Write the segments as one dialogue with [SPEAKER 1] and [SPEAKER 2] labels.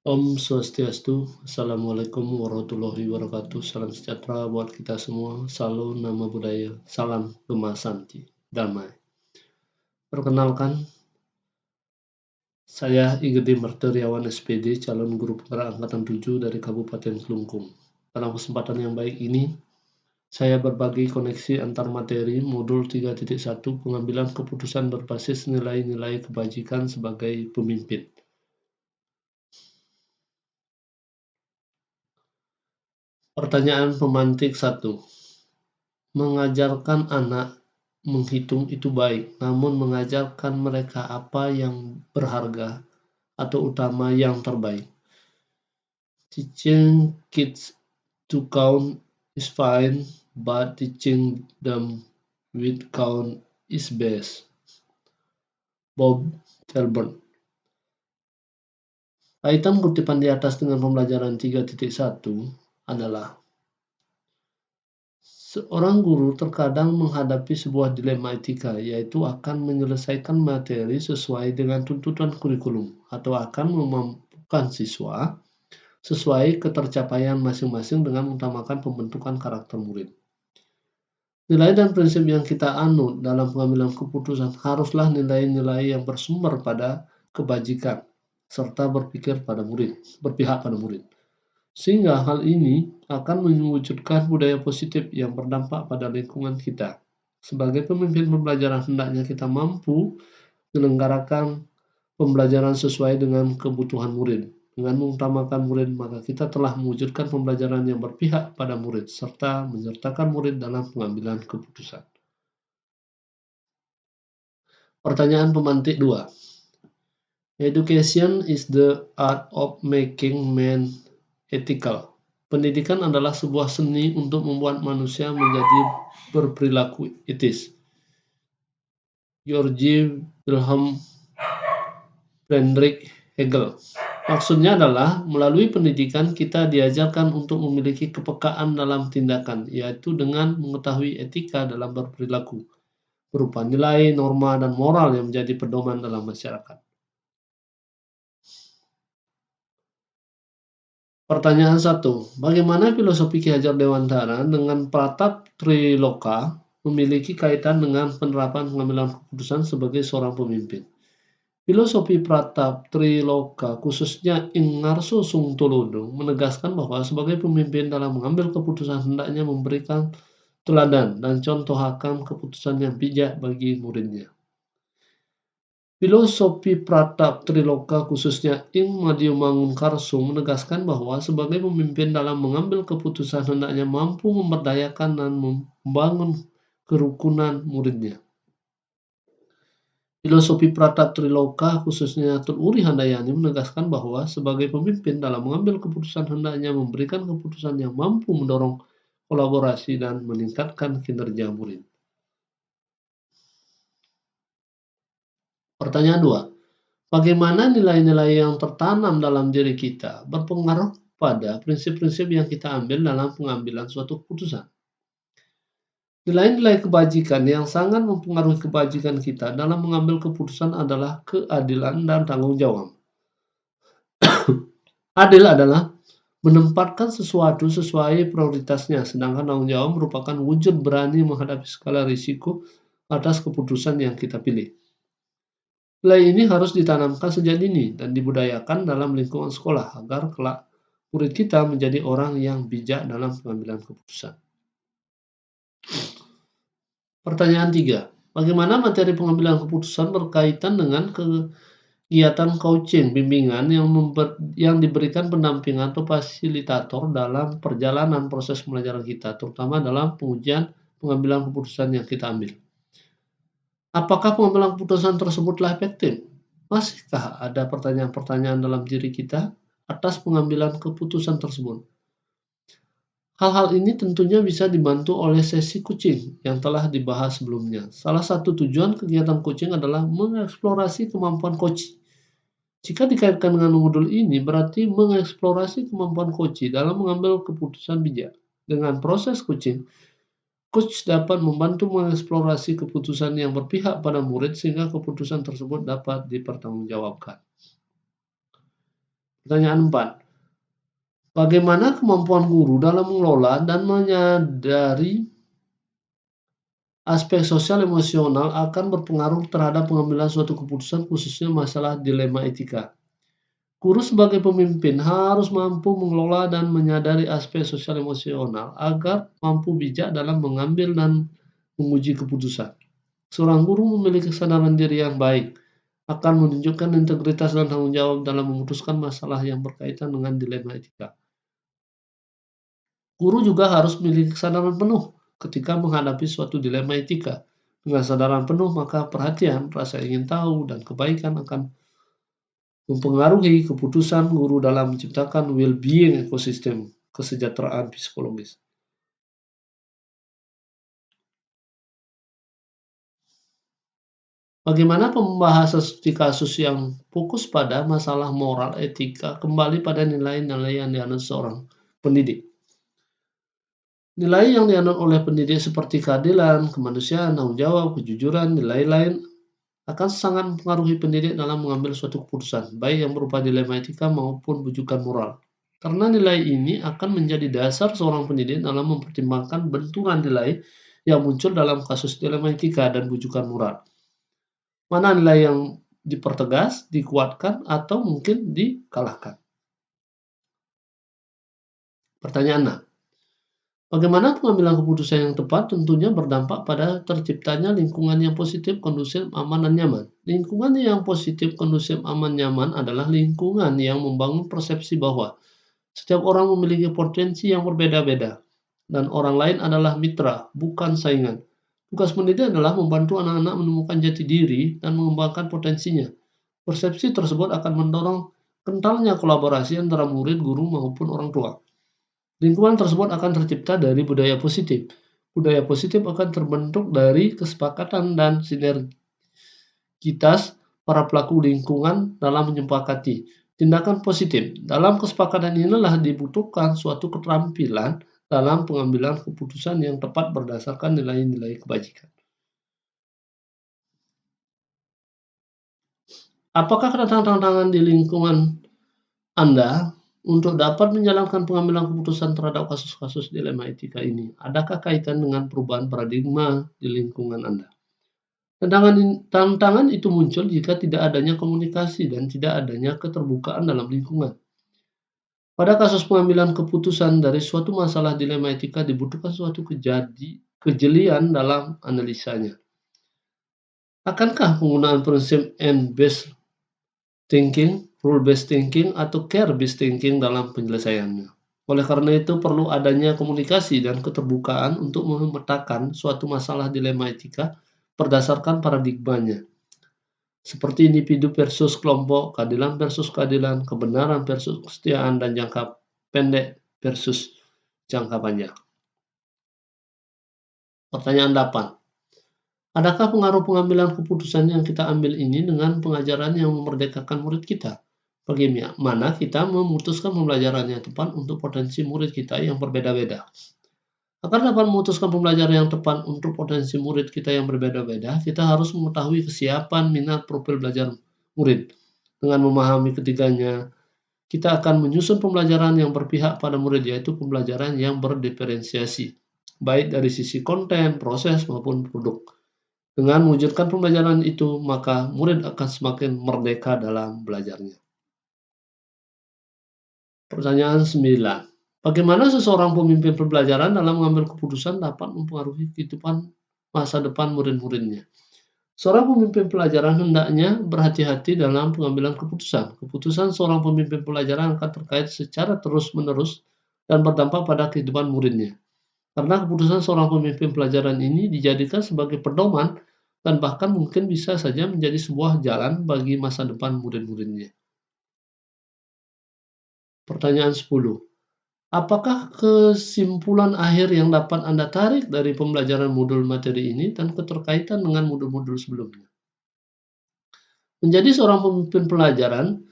[SPEAKER 1] Om Swastiastu, Assalamualaikum warahmatullahi wabarakatuh. Salam sejahtera buat kita semua. Salam nama budaya, salam Gema Santi, damai. Perkenalkan, saya Igede Martyryawan SPD, calon guru penggerak angkatan 7 dari Kabupaten Kelungkung. Dalam kesempatan yang baik ini, saya berbagi koneksi antar materi modul 3.1 pengambilan keputusan berbasis nilai-nilai kebajikan sebagai pemimpin. Pertanyaan pemantik 1. Mengajarkan anak menghitung itu baik, namun mengajarkan mereka apa yang berharga atau utama yang terbaik. Teaching kids to count is fine, but teaching them with count is best. Bob Talbot. Kaitan kutipan di atas dengan pembelajaran 3.1 adalah seorang guru terkadang menghadapi sebuah dilema etika, yaitu akan menyelesaikan materi sesuai dengan tuntutan kurikulum atau akan memampukan siswa sesuai ketercapaian masing-masing dengan mengutamakan pembentukan karakter murid. Nilai dan prinsip yang kita anut dalam pengambilan keputusan haruslah nilai-nilai yang bersumber pada kebajikan serta berpihak pada murid. Sehingga hal ini akan mewujudkan budaya positif yang berdampak pada lingkungan kita. Sebagai pemimpin pembelajaran, hendaknya kita mampu menyelenggarakan pembelajaran sesuai dengan kebutuhan murid. Dengan mengutamakan murid, maka kita telah mewujudkan pembelajaran yang berpihak pada murid, serta menyertakan murid dalam pengambilan keputusan. Pertanyaan pemantik 2. Education is the art of making men ethical. Pendidikan adalah sebuah seni untuk membuat manusia menjadi berperilaku etis. George Wilhelm Friedrich Hegel. Maksudnya adalah melalui pendidikan kita diajarkan untuk memiliki kepekaan dalam tindakan, yaitu dengan mengetahui etika dalam berperilaku, berupa nilai, norma, dan moral yang menjadi pedoman dalam masyarakat. Pertanyaan 1. Bagaimana filosofi Ki Hajar Dewantara dengan Pratap Triloka memiliki kaitan dengan penerapan pengambilan keputusan sebagai seorang pemimpin? Filosofi Pratap Triloka, khususnya Ingarso Sungtolodo, menegaskan bahwa sebagai pemimpin dalam mengambil keputusan hendaknya memberikan teladan dan contoh akan keputusan yang bijak bagi muridnya. Filosofi Pratap Triloka, khususnya Ing Madyomangunkarso, menegaskan bahwa sebagai pemimpin dalam mengambil keputusan hendaknya mampu memberdayakan dan membangun kerukunan muridnya. Filosofi Pratap Triloka, khususnya Tun Uri Handayani, menegaskan bahwa sebagai pemimpin dalam mengambil keputusan hendaknya memberikan keputusan yang mampu mendorong kolaborasi dan meningkatkan kinerja murid. Pertanyaan 2. Bagaimana nilai-nilai yang tertanam dalam diri kita berpengaruh pada prinsip-prinsip yang kita ambil dalam pengambilan suatu keputusan? Nilai-nilai kebajikan yang sangat mempengaruhi kebajikan kita dalam mengambil keputusan adalah keadilan dan tanggung jawab. Adil adalah menempatkan sesuatu sesuai prioritasnya, sedangkan tanggung jawab merupakan wujud berani menghadapi segala risiko atas keputusan yang kita pilih. Nilai ini harus ditanamkan sejak dini dan dibudayakan dalam lingkungan sekolah agar kelak murid kita menjadi orang yang bijak dalam pengambilan keputusan. Pertanyaan 3. Bagaimana materi pengambilan keputusan berkaitan dengan kegiatan coaching bimbingan yang diberikan pendampingan atau fasilitator dalam perjalanan proses pembelajaran kita, terutama dalam pengujian pengambilan keputusan yang kita ambil? Apakah pengambilan keputusan tersebutlah efektif? Masihkah ada pertanyaan-pertanyaan dalam diri kita atas pengambilan keputusan tersebut? Hal-hal ini tentunya bisa dibantu oleh sesi coaching yang telah dibahas sebelumnya. Salah satu tujuan kegiatan coaching adalah mengeksplorasi kemampuan coach. Jika dikaitkan dengan modul ini, berarti mengeksplorasi kemampuan coach dalam mengambil keputusan bijak. Dengan proses coaching, coach dapat membantu mengeksplorasi keputusan yang berpihak pada murid sehingga keputusan tersebut dapat dipertanggungjawabkan. Pertanyaan 4. Bagaimana kemampuan guru dalam mengelola dan menyadari aspek sosial emosional akan berpengaruh terhadap pengambilan suatu keputusan, khususnya masalah dilema etika? Guru sebagai pemimpin harus mampu mengelola dan menyadari aspek sosial emosional agar mampu bijak dalam mengambil dan menguji keputusan. Seorang guru memiliki kesadaran diri yang baik, akan menunjukkan integritas dan tanggung jawab dalam memutuskan masalah yang berkaitan dengan dilema etika. Guru juga harus memiliki kesadaran penuh ketika menghadapi suatu dilema etika. Dengan kesadaran penuh, maka perhatian, rasa ingin tahu, dan kebaikan akan mempengaruhi keputusan guru dalam menciptakan well-being ekosistem kesejahteraan psikologis. Bagaimana pembahasan studi kasus yang fokus pada masalah moral etika kembali pada nilai-nilai yang dianut seorang pendidik? Nilai yang dianut oleh pendidik seperti keadilan, kemanusiaan, tanggung jawab, kejujuran, nilai lain akan sangat mempengaruhi pendidik dalam mengambil suatu keputusan, baik yang berupa dilema etika maupun rujukan moral. Karena nilai ini akan menjadi dasar seorang pendidik dalam mempertimbangkan benturan nilai yang muncul dalam kasus dilema etika dan rujukan moral. Mana nilai yang dipertegas, dikuatkan, atau mungkin dikalahkan. Pertanyaan 6. Bagaimana pengambilan keputusan yang tepat tentunya berdampak pada terciptanya lingkungan yang positif, kondusif, aman, dan nyaman. Lingkungan yang positif, kondusif, aman, nyaman adalah lingkungan yang membangun persepsi bahwa setiap orang memiliki potensi yang berbeda-beda, dan orang lain adalah mitra, bukan saingan. Tugas pendidik adalah membantu anak-anak menemukan jati diri dan mengembangkan potensinya. Persepsi tersebut akan mendorong kentalnya kolaborasi antara murid, guru, maupun orang tua. Lingkungan tersebut akan tercipta dari budaya positif. Budaya positif akan terbentuk dari kesepakatan dan sinergitas para pelaku lingkungan dalam menyepakati tindakan positif. Dalam kesepakatan inilah dibutuhkan suatu keterampilan dalam pengambilan keputusan yang tepat berdasarkan nilai-nilai kebajikan. Apakah tantangan di lingkungan Anda untuk dapat menjalankan pengambilan keputusan terhadap kasus-kasus dilema etika ini? Adakah kaitan dengan perubahan paradigma di lingkungan Anda? Tantangan itu muncul jika tidak adanya komunikasi dan tidak adanya keterbukaan dalam lingkungan. Pada kasus pengambilan keputusan dari suatu masalah dilema etika dibutuhkan suatu kejelian dalam analisanya. Akankah penggunaan prinsip and-based thinking, rule-based thinking, atau care-based thinking dalam penyelesaiannya? Oleh karena itu, perlu adanya komunikasi dan keterbukaan untuk memetakan suatu masalah dilema etika berdasarkan paradigmanya, seperti individu versus kelompok, keadilan versus keadilan, kebenaran versus kesetiaan, dan jangka pendek versus jangka panjang. Pertanyaan 8. Adakah pengaruh pengambilan keputusan yang kita ambil ini dengan pengajaran yang memerdekakan murid kita? Bagaimana kita memutuskan pembelajaran yang tepat untuk potensi murid kita yang berbeda-beda? Agar dapat memutuskan pembelajaran yang tepat untuk potensi murid kita yang berbeda-beda, kita harus mengetahui kesiapan, minat, profil belajar murid. Dengan memahami ketiganya, kita akan menyusun pembelajaran yang berpihak pada murid, yaitu pembelajaran yang berdiferensiasi, baik dari sisi konten, proses, maupun produk. Dengan mewujudkan pembelajaran itu, maka murid akan semakin merdeka dalam belajarnya. Pertanyaan 9. Bagaimana seseorang pemimpin pembelajaran dalam mengambil keputusan dapat mempengaruhi kehidupan masa depan murid-muridnya? Seorang pemimpin pelajaran hendaknya berhati-hati dalam pengambilan keputusan. Keputusan seorang pemimpin pelajaran akan terkait secara terus-menerus dan berdampak pada kehidupan muridnya. Karena keputusan seorang pemimpin pelajaran ini dijadikan sebagai pedoman dan bahkan mungkin bisa saja menjadi sebuah jalan bagi masa depan murid-muridnya. Pertanyaan 10. Apakah kesimpulan akhir yang dapat Anda tarik dari pembelajaran modul materi ini dan keterkaitan dengan modul-modul sebelumnya? Menjadi seorang pemimpin pelajaran,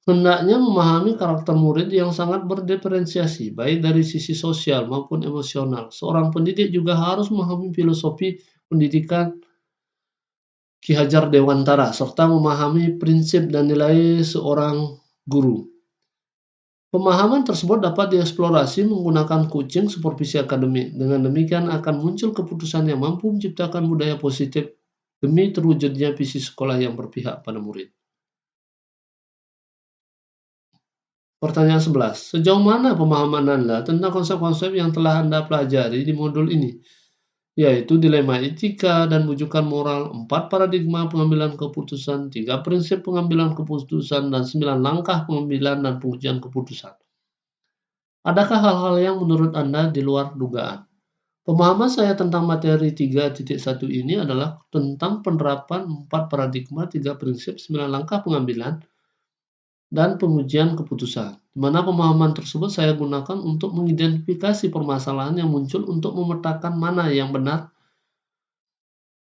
[SPEAKER 1] hendaknya memahami karakter murid yang sangat berdiferensiasi, baik dari sisi sosial maupun emosional. Seorang pendidik juga harus memahami filosofi pendidikan Ki Hajar Dewantara, serta memahami prinsip dan nilai seorang guru. Pemahaman tersebut dapat dieksplorasi menggunakan kucing supervisi akademik. Dengan demikian akan muncul keputusan yang mampu menciptakan budaya positif demi terwujudnya visi sekolah yang berpihak pada murid. Pertanyaan 11. Sejauh mana pemahaman Anda tentang konsep-konsep yang telah Anda pelajari di modul ini? Yaitu dilema etika dan wujudan moral, 4 paradigma pengambilan keputusan, 3 prinsip pengambilan keputusan, dan 9 langkah pengambilan dan pengujian keputusan. Adakah hal-hal yang menurut Anda di luar dugaan? Pemahaman saya tentang materi 3.1 ini adalah tentang penerapan 4 paradigma, 3 prinsip, 9 langkah pengambilan, dan pengujian keputusan, di mana pemahaman tersebut saya gunakan untuk mengidentifikasi permasalahan yang muncul untuk memetakan mana yang benar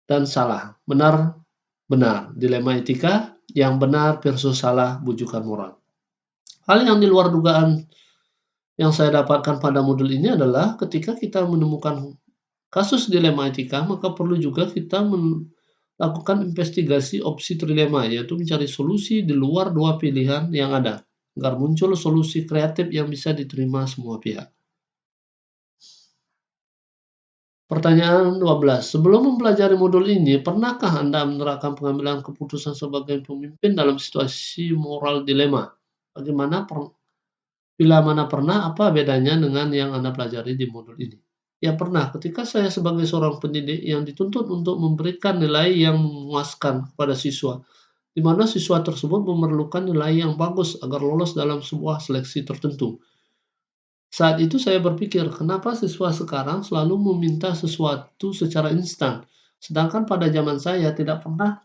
[SPEAKER 1] dan salah. Benar, dilema etika, yang benar versus salah, bujukan moral. Hal yang di luar dugaan yang saya dapatkan pada modul ini adalah ketika kita menemukan kasus dilema etika, maka perlu juga kita melakukan investigasi opsi trilema, yaitu mencari solusi di luar dua pilihan yang ada, agar muncul solusi kreatif yang bisa diterima semua pihak. Pertanyaan 12. Sebelum mempelajari modul ini, pernahkah Anda menerapkan pengambilan keputusan sebagai pemimpin dalam situasi moral dilema? Bila mana pernah, apa bedanya dengan yang Anda pelajari di modul ini? Ya pernah, ketika saya sebagai seorang pendidik yang dituntut untuk memberikan nilai yang memuaskan kepada siswa, di mana siswa tersebut memerlukan nilai yang bagus agar lolos dalam sebuah seleksi tertentu. Saat itu saya berpikir, kenapa siswa sekarang selalu meminta sesuatu secara instan, sedangkan pada zaman saya tidak pernah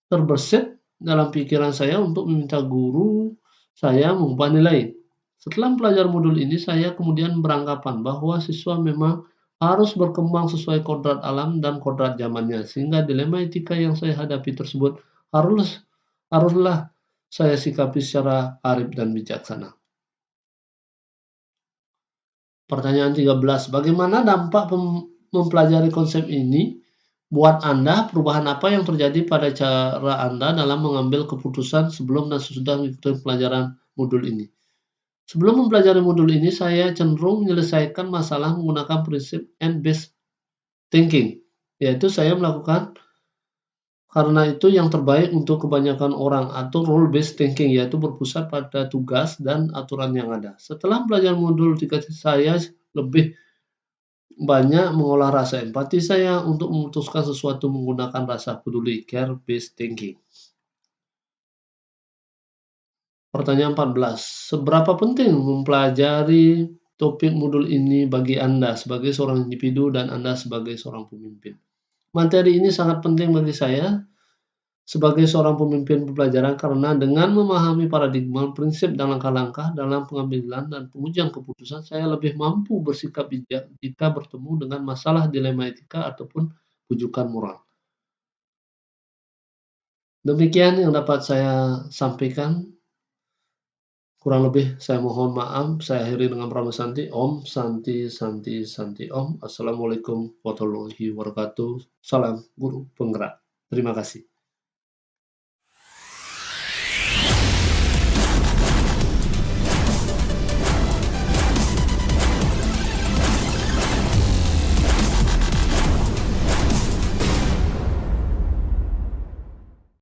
[SPEAKER 1] terbersit dalam pikiran saya untuk meminta guru saya mengubah nilai. Setelah belajar modul ini, saya kemudian beranggapan bahwa siswa memang harus berkembang sesuai kodrat alam dan kodrat zamannya, sehingga dilema etika yang saya hadapi tersebut haruslah saya sikapi secara arif dan bijaksana. Pertanyaan 13. Bagaimana dampak mempelajari konsep ini buat Anda? Perubahan apa yang terjadi pada cara Anda dalam mengambil keputusan sebelum dan sesudah mengikuti pelajaran modul ini? Sebelum mempelajari modul ini, saya cenderung menyelesaikan masalah menggunakan prinsip and-based thinking, yaitu saya melakukan karena itu yang terbaik untuk kebanyakan orang, atau role-based thinking, yaitu berpusat pada tugas dan aturan yang ada. Setelah belajar modul 3, saya lebih banyak mengolah rasa empati saya untuk memutuskan sesuatu menggunakan rasa peduli, care-based thinking. Pertanyaan 14. Seberapa penting mempelajari topik modul ini bagi Anda sebagai seorang individu dan Anda sebagai seorang pemimpin? Materi ini sangat penting bagi saya sebagai seorang pemimpin pembelajaran karena dengan memahami paradigma, prinsip, dan langkah-langkah dalam pengambilan dan pengujian keputusan, saya lebih mampu bersikap bijak jika bertemu dengan masalah dilema etika ataupun rujukan moral. Demikian yang dapat saya sampaikan. Kurang lebih saya mohon maaf. Saya akhiri dengan Brahma Santi. Om Santi Santi Santi Om. Assalamualaikum warahmatullahi wabarakatuh. Salam guru penggerak. Terima kasih.